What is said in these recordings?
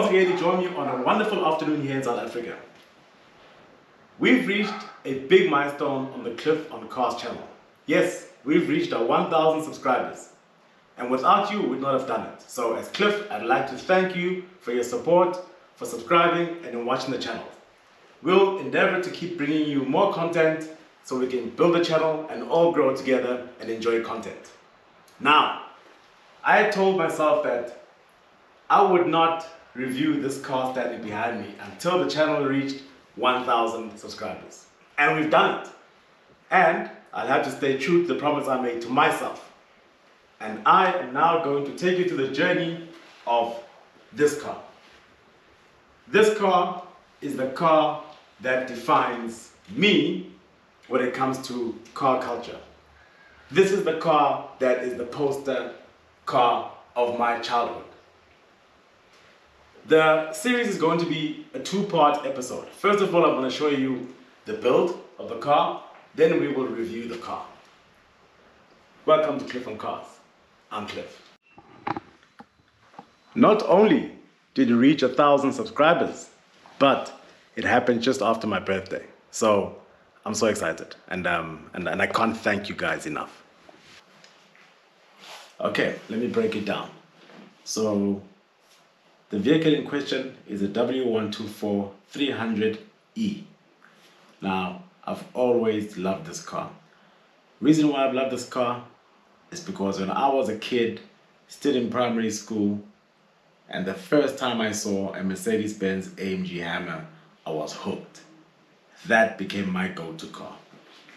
once again to join me on a wonderful afternoon here in South Africa. We've reached a big milestone on the Cliff on Cars channel. Yes, we've reached our 1,000 subscribers. And without you, we would not have done it. So as Cliff, I'd like to thank you for your support, for subscribing and in watching the channel. We'll endeavor to keep bringing you more content so we can build the channel and all grow together and enjoy content. Now, I had told myself that I would not review this car standing behind me until the channel reached 1,000 subscribers. And we've done it. And I'll have to stay true to the promise I made to myself. And I am now going to take you to the journey of this car. This car is the car that defines me when it comes to car culture. This is the car that is the poster car of my childhood. The series is going to be a two-part episode. First of all, I'm going to show you the build of the car, then we will review the car. Welcome to Cliff on Cars. I'm Cliff. Not only did we reach 1,000 subscribers, but it happened just after my birthday. So I'm so excited and I can't thank you guys enough. Okay, let me break it down. So the vehicle in question is a W124 300E. Now, I've always loved this car. Reason why I've loved this car is because when I was a kid, still in primary school, and the first time I saw a Mercedes-Benz AMG Hammer, I was hooked. That became my go-to car.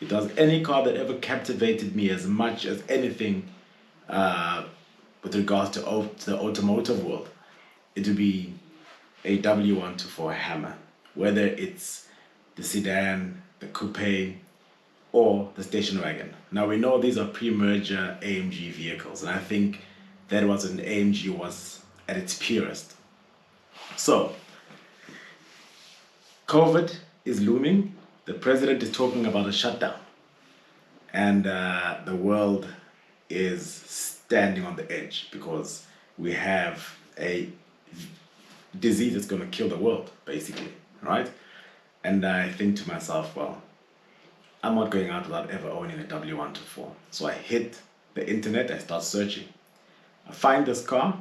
It was any car that ever captivated me as much as anything with regards to the automotive world. It would be a W124 Hammer, whether it's the sedan, the coupe, or the station wagon. Now we know these are pre-merger AMG vehicles, and I think that was when AMG was at its purest. So, COVID is looming. The president is talking about a shutdown, and the world is standing on the edge because we have a disease that's going to kill the world, basically, right? And I think to myself, well, I'm not going out without ever owning a W124. So I hit the internet, I start searching. I find this car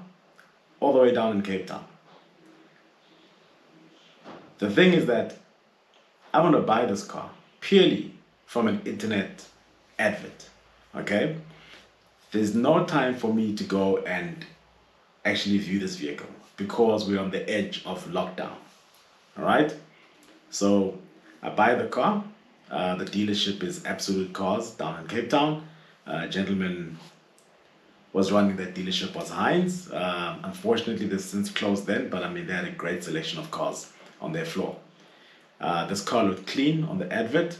all the way down in Cape Town. The thing is that I want to buy this car purely from an internet advert, okay? There's no time for me to go and actually view this vehicle because we're on the edge of lockdown, all right? So I buy the car. The dealership is Absolute Cars down in Cape Town. A gentleman was running that dealership was Heinz. Unfortunately, they've since closed then, but I mean, they had a great selection of cars on their floor. This car looked clean on the advert.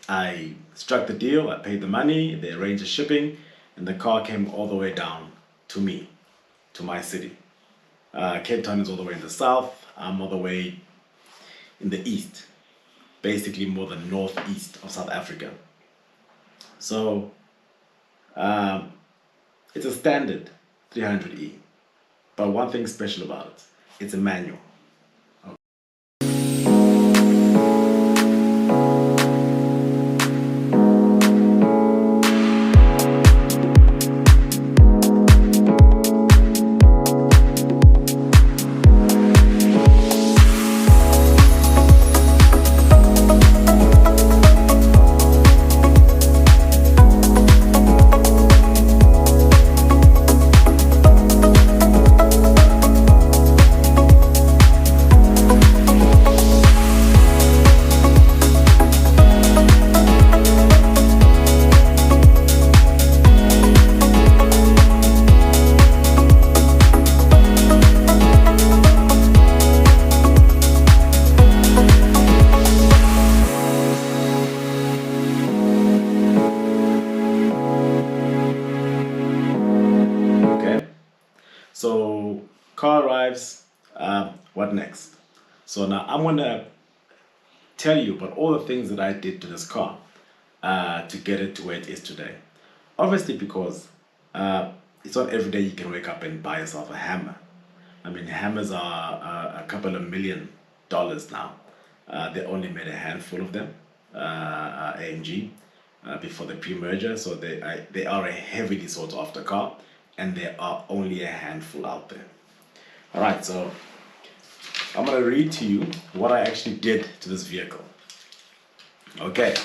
I struck the deal, I paid the money, they arranged the shipping, and the car came all the way down to me, to my city. Cape Town is all the way in the south, I'm all the way in the east, basically more the northeast of South Africa. So it's a standard 300E, but one thing special about it, it's a manual. So car arrives, what next? So now I'm gonna tell you about all the things that I did to this car to get it to where it is today. Obviously because it's not every day you can wake up and buy yourself a Hammer. I mean, hammers are a couple of $1 million now. They only made a handful of them, AMG, before the pre-merger, so they are a heavily sought after car, and there are only a handful out there. All right, so I'm gonna read to you what I actually did to this vehicle. Okay,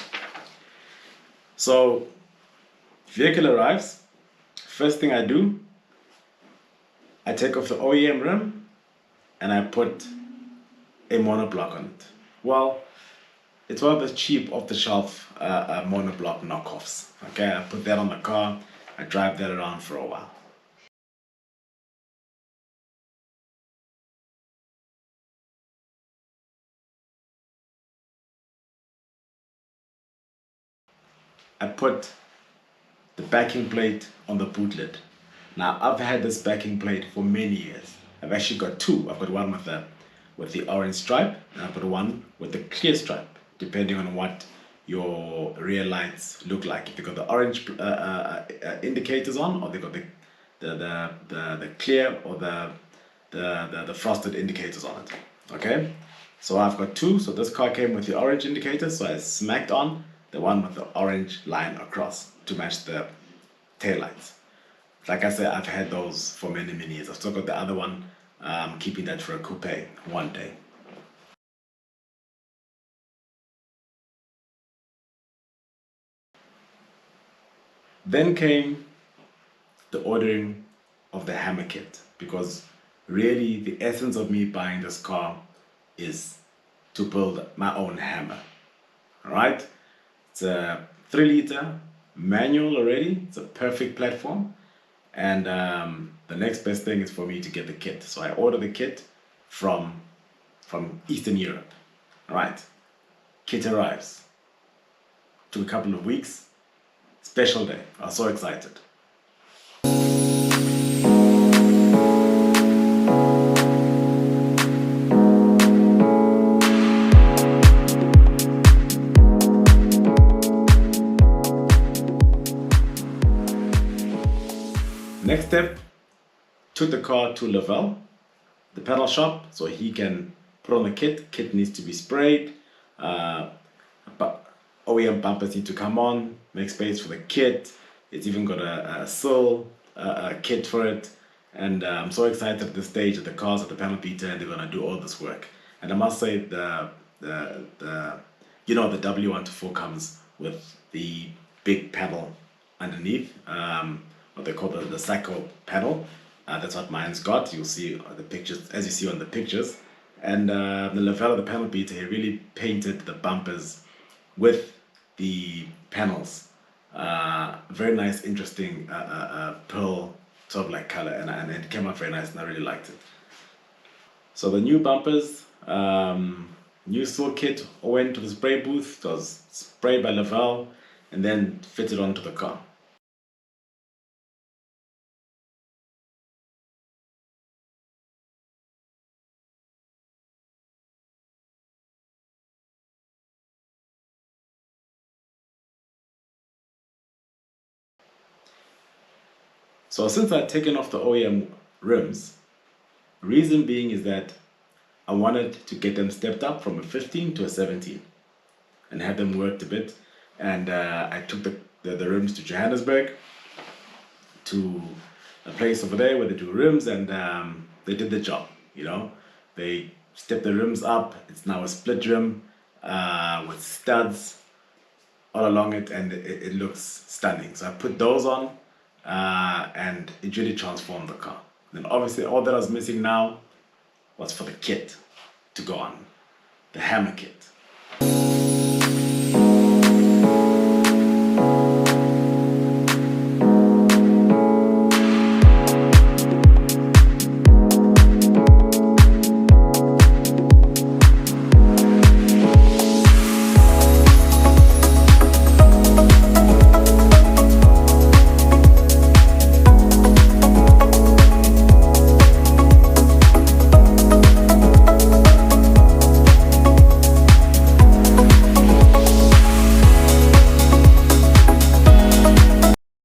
so vehicle arrives. First thing I do, I take off the OEM rim and I put a monoblock on it. Well, it's one of the cheap off-the-shelf monoblock knockoffs. Okay, I put that on the car, I drive that around for a while. I put the backing plate on the boot lid. Now, I've had this backing plate for many years. I've actually got two. I've got one with the orange stripe, and I've got one with the clear stripe, depending on what your rear lights look like. If they've got the orange indicators on, or they've got the clear or the frosted indicators on it. Okay, so I've got two. So this car came with the orange indicators, so I smacked on the one with the orange line across to match the tail lights. Like I said, I've had those for many years. I've still got the other one. I'm keeping that for a coupe one day. Then came the ordering of the hammer kit, because really the essence of me buying this car is to build my own hammer. All right, it's a 3-liter manual already. It's a perfect platform, and the next best thing is for me to get the kit. So I order the kit from Eastern Europe. All right, kit arrives. Took a couple of weeks. Special day. I was so excited. Next step, took the car to Lavelle, the pedal shop, so he can put on the kit. Kit needs to be sprayed. But OEM bumpers need to come on, make space for the kit. It's even got a sill kit for it. And I'm so excited at this stage that the car's at the panel beater and they're gonna do all this work. And I must say the W124 comes with the big panel underneath, what they call the Sacco panel. That's what mine's got. You'll see the pictures, as you see on the pictures. And the Lavelle, the panel beater, he really painted the bumpers with the panels. Very nice, interesting pearl sort of like color, and it came out very nice, and I really liked it. So the new bumpers, new sill kit went to the spray booth. It was sprayed by Lavelle and then fitted onto the car. So since I'd taken off the OEM rims, reason being is that I wanted to get them stepped up from a 15 to a 17 and have them worked a bit. And I took the rims to Johannesburg, to a place over there where they do rims, and they did the job. They stepped the rims up. It's now a split rim with studs all along it, and it looks stunning. So I put those on, and it really transformed the car. Then obviously all that I was missing now was for the kit to go on, the hammer kit.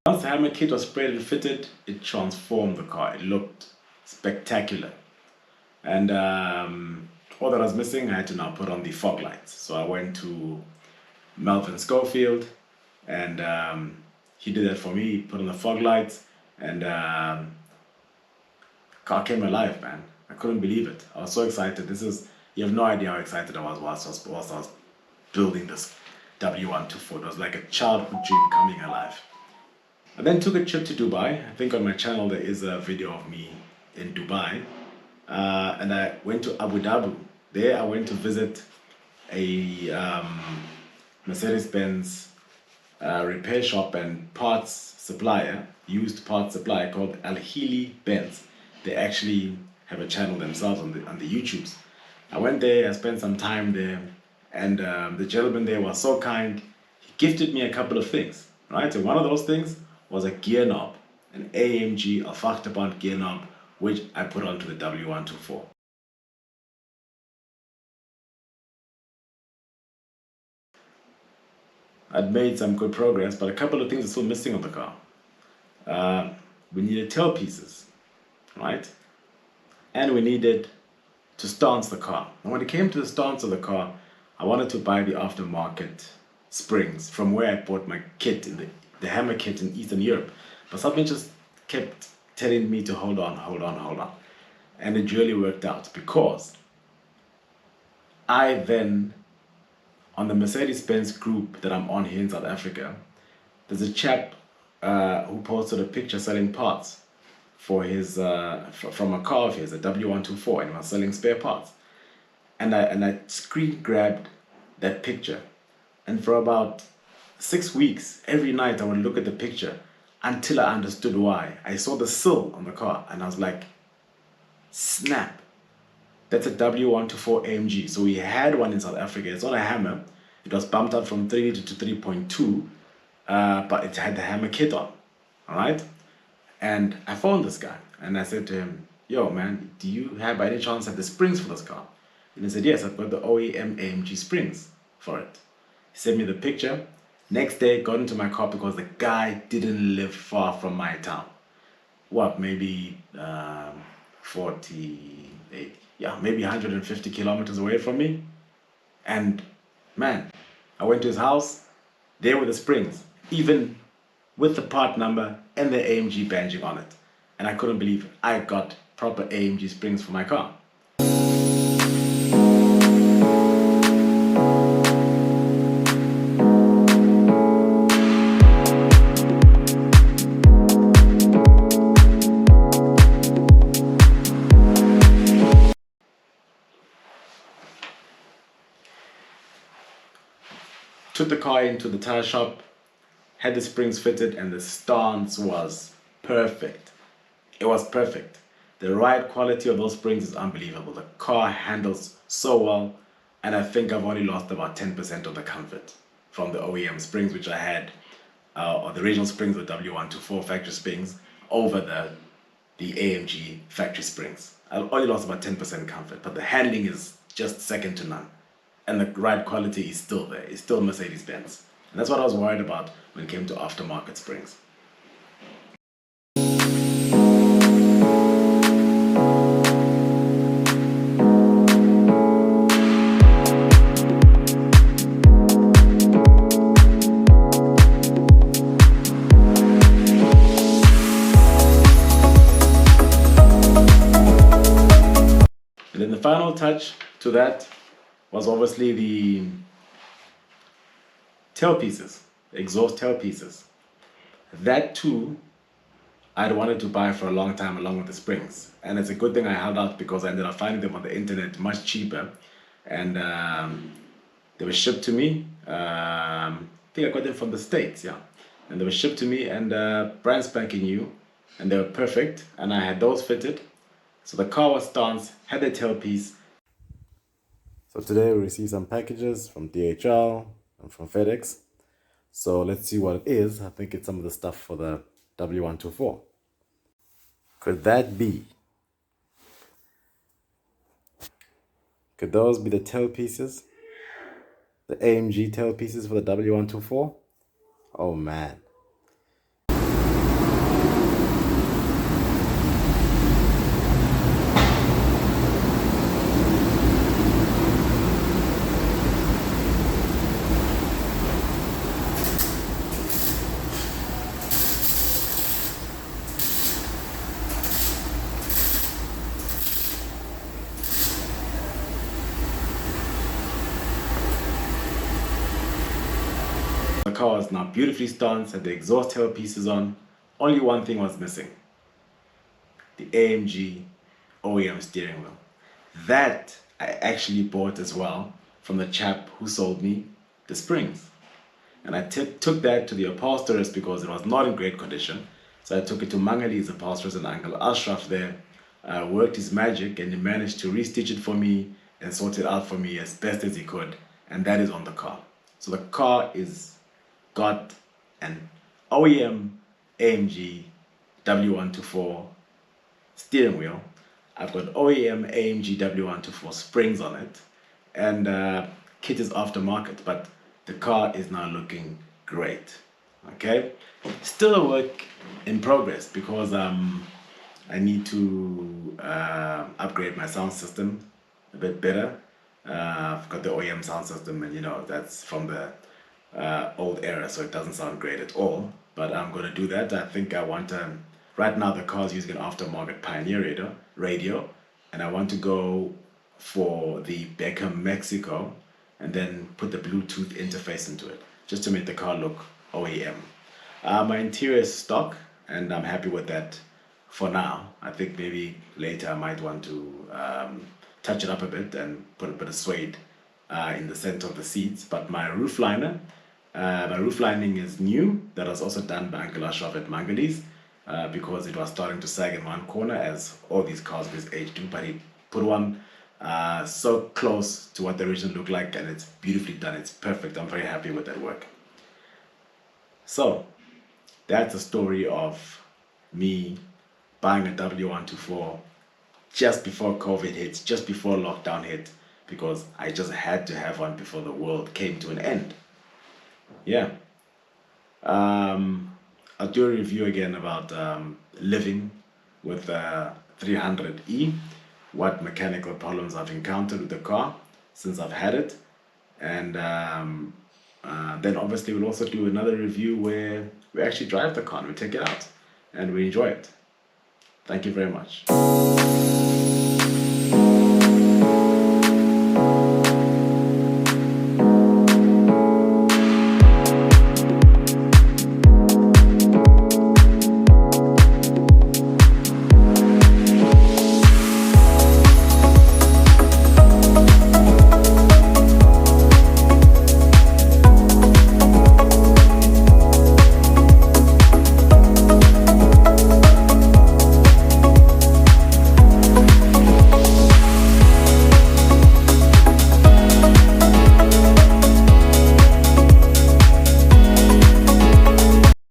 Once the hammer kit was sprayed and fitted, it transformed the car. It looked spectacular. And all that I was missing, I had to now put on the fog lights. So I went to Melvin Schofield, and he did that for me. He put on the fog lights, and car came alive, man. I couldn't believe it. I was so excited. You have no idea how excited I was whilst I was building this W124. It was like a childhood dream coming alive. I then took a trip to Dubai. I think on my channel there is a video of me in Dubai. And I went to Abu Dhabi. There I went to visit a Mercedes-Benz repair shop and parts supplier, used parts supplier called Al Hili Benz. They actually have a channel themselves on the YouTubes. I went there, I spent some time there, and the gentleman there was so kind. He gifted me a couple of things, right? So one of those things was a gear knob, an AMG Alfachterband gear knob, which I put onto the W124. I'd made some good progress, but a couple of things are still missing on the car. We needed tailpieces, right? And we needed to stance the car. And when it came to the stance of the car, I wanted to buy the aftermarket springs from where I bought my kit, in the Hammer kit in Eastern Europe. But something just kept telling me to hold on. And it really worked out, because I then, on the Mercedes-Benz group that I'm on here in South Africa, there's a chap who posted a picture selling parts for his from a car of his, a W124, and he was selling spare parts. And I screen grabbed that picture, and for about 6 weeks, every night I would look at the picture until I understood why. I saw the sill on the car, and I was like, snap, that's a W124 AMG. So we had one in South Africa. It's not a Hammer. It was bumped up from 3 to 3.2, but it had the Hammer kit on, all right? And I phoned this guy, and I said to him, yo, man, do you have by any chance have the springs for this car? And he said, yes, I've got the OEM AMG springs for it. He sent me the picture. Next day, got into my car because the guy didn't live far from my town. What, maybe 48, yeah, maybe 150 kilometers away from me. And man, I went to his house, there were the springs, even with the part number and the AMG badging on it. And I couldn't believe it. I got proper AMG springs for my car. Took the car into the tire shop, had the springs fitted, and the stance was perfect. It was perfect. The ride quality of those springs is unbelievable. The car handles so well, and I think I've only lost about 10% of the comfort from the OEM springs, which I had, or the original springs, the W124 factory springs, over the AMG factory springs. I only lost about 10% comfort, but the handling is just second to none. And the ride quality is still there. It's still Mercedes-Benz. And that's what I was worried about when it came to aftermarket springs. And then the final touch to that was obviously the tailpieces, exhaust tailpieces. That too, I'd wanted to buy for a long time along with the springs. And it's a good thing I held out, because I ended up finding them on the internet much cheaper. And they were shipped to me. I think I got them from the States, yeah. And they were shipped to me, and brand spanking new. And they were perfect. And I had those fitted. So the car was stanced, had the tailpiece. So today we received some packages from DHL and from FedEx. So let's see what it is. I think it's some of the stuff for the W124. Could that be? Could those be the tailpieces? The AMG tailpieces for the W124? Oh man. The car was now beautifully stanced, had the exhaust tailpieces on. Only one thing was missing: the AMG OEM steering wheel. That I actually bought as well from the chap who sold me the springs. And I took that to the upholsterist because it was not in great condition. So I took it to Mangali's upholsterist, and Uncle Ashraf there worked his magic, and he managed to restitch it for me and sort it out for me as best as he could. And that is on the car. So the car is got an OEM AMG W124 steering wheel. I've got OEM AMG W124 springs on it, and kit is aftermarket, but the car is now looking great. Okay, still a work in progress because I need to upgrade my sound system a bit better. I've got the OEM sound system, and that's from the old era, so it doesn't sound great at all. But I'm going to do that. I think I want right now the car's using an aftermarket Pioneer radio, and I want to go for the Beckham Mexico and then put the Bluetooth interface into it just to make the car look OEM. My interior is stock, and I'm happy with that for now. I think maybe later I might want to touch it up a bit and put a bit of suede in the center of the seats. But my roof lining is new. That was also done by Uncle Ashraf at Mangali's because it was starting to sag in one corner, as all these cars of his age do. But he put one so close to what the original looked like, and it's beautifully done. It's perfect. I'm very happy with that work. So that's a story of me buying a W124 just before COVID hit, just before lockdown hit, because I just had to have one before the world came to an end. Yeah. I'll do a review again about living with 300E, what mechanical problems I've encountered with the car since I've had it, and then obviously we'll also do another review where we actually drive the car and we take it out and we enjoy it. Thank you very much.